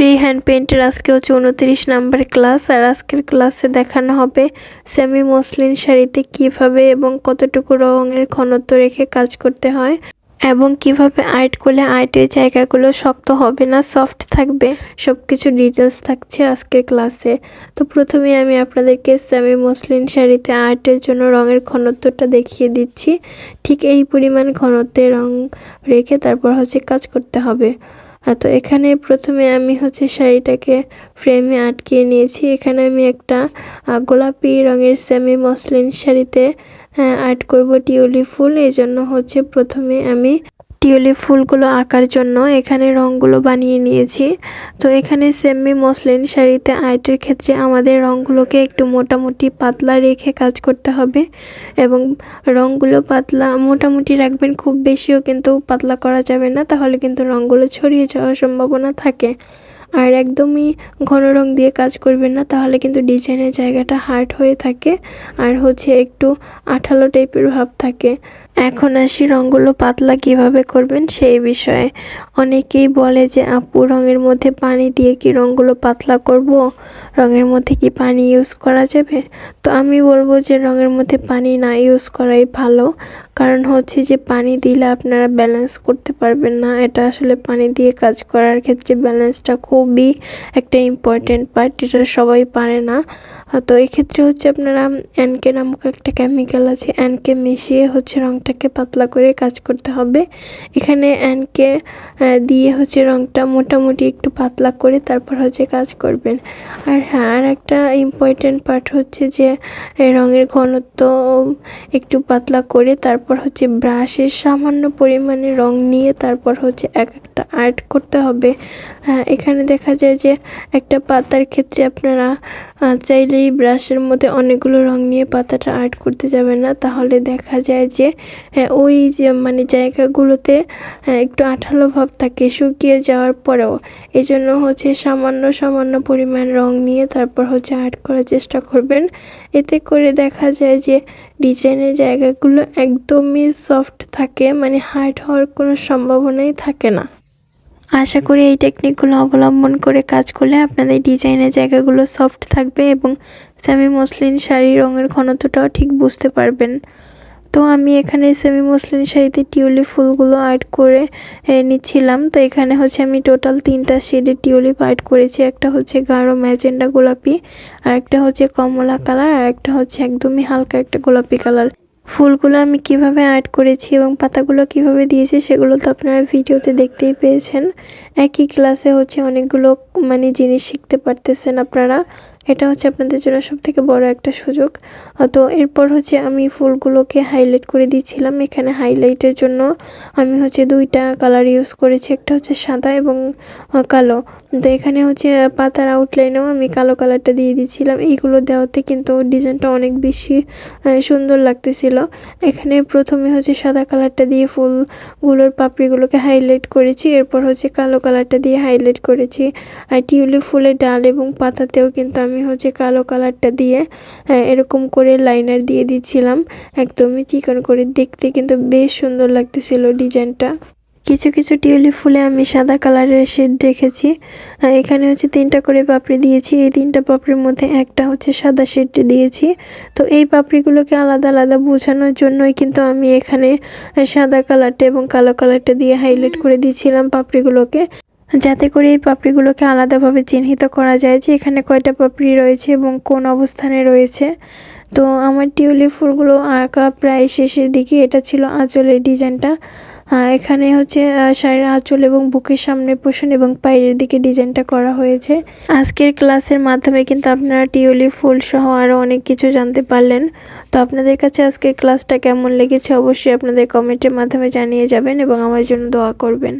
Free hand পেইন্টের আজকে হচ্ছে 29 number class. আর আজকের ক্লাসে দেখানো হবে সেমি মসলিন শাড়িতে কিভাবে এবং কতটুকু রঙের ঘনত্ব রেখে কাজ করতে হয় এবং কিভাবে আর্ট করলে আর্টের জায়গাগুলো শক্ত হবে না, সফট থাকবে। সবকিছু ডিটেলস থাকছে আজকের ক্লাসে। তো প্রথমে আমি আপনাদেরকে সেমি মসলিন শাড়িতে আর্টের জন্য রঙের ঘনত্বটা দেখিয়ে দিচ্ছি। ঠিক এই পরিমাণ ঘনত্বে রং রেখে তারপর হচ্ছে কাজ করতে হবে। তো এখানে প্রথমে আমি হচ্ছে শাড়িটাকে ফ্রেমে আটকিয়ে নিয়েছি। এখানে আমি একটা গোলাপি রঙের সেমি মসলিন শাড়িতে আর্ট করব টিউলিপ ফুল। এই জন্য হচ্ছে প্রথমে আমি টিউলিপ ফুলগুলো আঁকার জন্য এখানে রঙগুলো বানিয়ে নিয়েছি। তো এখানে সেমি মসলিন শাড়িতে আর্টের ক্ষেত্রে আমাদের রঙগুলোকে একটু মোটামুটি পাতলা রেখে কাজ করতে হবে এবং রঙগুলো পাতলা মোটামুটি রাখবেন, খুব বেশিও কিন্তু পাতলা করা যাবে না, তাহলে কিন্তু রঙগুলো ছড়িয়ে যাওয়ার সম্ভাবনা থাকে। আর একদমই ঘন রং দিয়ে কাজ করবেন না, তাহলে কিন্তু ডিজাইনের জায়গাটা হার্ড হয়ে থাকে আর হচ্ছে একটু আঠালো টাইপের ভাব থাকে। এখন আসি রঙগুলো পাতলা কিভাবে করবেন সেই বিষয়ে। অনেকেই বলে যে আপু, রঙের মধ্যে পানি দিয়ে কি রঙগুলো পাতলা করব, রঙের মধ্যে কি পানি ইউজ করা যাবে? তো আমি বলবো যে রঙের মধ্যে পানি না ইউজ করাই ভালো। কারণ হচ্ছে যে পানি দিলে আপনারা ব্যালেন্স করতে পারবেন না। এটা আসলে পানি দিয়ে কাজ করার ক্ষেত্রে ব্যালেন্সটা খুবই একটা ইম্পর্টেন্ট পার্ট, এটা সবাই পারে না। তো এক্ষেত্রে হচ্ছে আপনারা এনকে নামক একটা কেমিক্যাল আছে, এনকে মিশিয়ে হচ্ছে রঙটাকে পাতলা করে কাজ করতে হবে। এখানে এনকে দিয়ে হচ্ছে রঙটা মোটামুটি একটু পাতলা করে তারপর হচ্ছে কাজ করবেন। আর হ্যাঁ, আর একটা ইম্পর্টেন্ট পার্ট হচ্ছে যে রঙের ঘনত্ব একটু পাতলা করে তারপর হচ্ছে ব্রাশের সামান্য পরিমাণে রং নিয়ে তারপর হচ্ছে একটা আর্ট করতে হবে। এখানে দেখা যায় যে একটা পাতার ক্ষেত্রে আপনারা চাইলেই ব্রাশের মধ্যে অনেকগুলো রং নিয়ে পাতাটা আর্ট করতে যাবে না, তাহলে দেখা যায় যে ওই যে জায়গাগুলোতে একটু আঠালো ভাব থাকে শুকিয়ে যাওয়ার পরেও। এই জন্য হচ্ছে সামান্য পরিমাণ রং নিয়ে তারপর হচ্ছে আর্ট করার চেষ্টা করবেন। এতে করে দেখা যায় যে ডিজাইনের জায়গাগুলো একদমই সফট থাকে, হার্ড হওয়ার কোনো সম্ভাবনাই থাকে না। আশা করি এই টেকনিকগুলো অবলম্বন করে কাজ করলে আপনাদের ডিজাইনের জায়গাগুলো সফট থাকবে এবং সেমি মসলিন শাড়ির রঙের ঘনত্বটাও ঠিক বুঝতে পারবেন। তো আমি এখানে সেমি মসলিন শাড়িতে টিউলিপ ফুলগুলো আর্ট করে নিচ্ছিলাম। তো এখানে হচ্ছে আমি টোটাল 3টা শেডের টিউলিপ আর্ট করেছি। একটা হচ্ছে গাঢ় ম্যাজেন্ডা গোলাপি, আর একটা হচ্ছে কমলা কালার, আর একটা হচ্ছে একদমই হালকা একটা গোলাপি কালার। ফুলগুলো আমি কিভাবে আর্ট করেছি এবং পাতাগুলো কিভাবে দিয়েছি সেগুলো তো আপনারা ভিডিওতে দেখতেই পেয়েছেন। একই ক্লাসে হচ্ছে অনেকগুলো জিনিস শিখতে পারতেছেন আপনারা। এটা হচ্ছে আপনাদের জন্য সবথেকে বড় একটা সুযোগ। তো এরপর হচ্ছে আমি ফুলগুলোকে হাইলাইট করে দিচ্ছিলাম। এখানে হাইলাইটের জন্য আমি হচ্ছে 2টা কালার ইউজ করেছি, একটা হচ্ছে সাদা এবং কালো। তো এখানে হচ্ছে পাতার আউটলাইনেও আমি কালো কালারটা দিয়ে দিচ্ছিলাম। এইগুলো দেওয়াতে কিন্তু ডিজাইনটা অনেক বেশি সুন্দর লাগতেছিল। এখানে প্রথমে হচ্ছে সাদা কালারটা দিয়ে ফুলগুলোর পাপড়িগুলোকে হাইলাইট করেছি, এরপর হচ্ছে কালো কালারটা দিয়ে হাইলাইট করেছি। আর টিউলিপ ফুলের ডাল এবং পাতাতেও কিন্তু আমি হচ্ছে কালো কালারটা দিয়ে এরকম করে লাইনার দিয়ে দিচ্ছিলাম, একদমই চিকন করে। দেখতে কিন্তু বেশ সুন্দর লাগতেছিল ডিজাইনটা। কিছু কিছু টিউলিপ ফুলে আমি সাদা কালারের শেড রেখেছি। এখানে হচ্ছে 3টা করে পাপড়ি দিয়েছি। এই 3টা পাপড়ির মধ্যে একটা হচ্ছে সাদা শেড দিয়েছি। তো এই পাপড়িগুলোকে আলাদা আলাদা বোঝানোর জন্যই কিন্তু আমি এখানে সাদা কালারটা এবং কালো কালারটা দিয়ে হাইলাইট করে দিয়েছিলাম পাপড়িগুলোকে, যাতে করে এই পাপড়িগুলোকে আলাদাভাবে চিহ্নিত করা যায় যে এখানে কয়টা পাপড়ি রয়েছে এবং কোন অবস্থানে রয়েছে। তো আমার টিউলিপ ফুলগুলো আঁকা প্রায় শেষের দিকে। এটা ছিল আঁচলের ডিজাইনটা। এখানে হচ্ছে শাড়ির আঁচল এবং বুকের সামনের পোর্শন এবং পায়ের দিকে ডিজাইনটা করা হয়েছে। আজকের ক্লাসের মাধ্যমে কিন্তু আপনারা টিউলিপ ফুল সহ আরও অনেক কিছু জানতে পারলেন। তো আপনাদের কাছে আজকের ক্লাসটা কেমন লেগেছে অবশ্যই আপনাদের কমেন্টের মাধ্যমে জানিয়ে যাবেন এবং আমার জন্য দোয়া করবেন।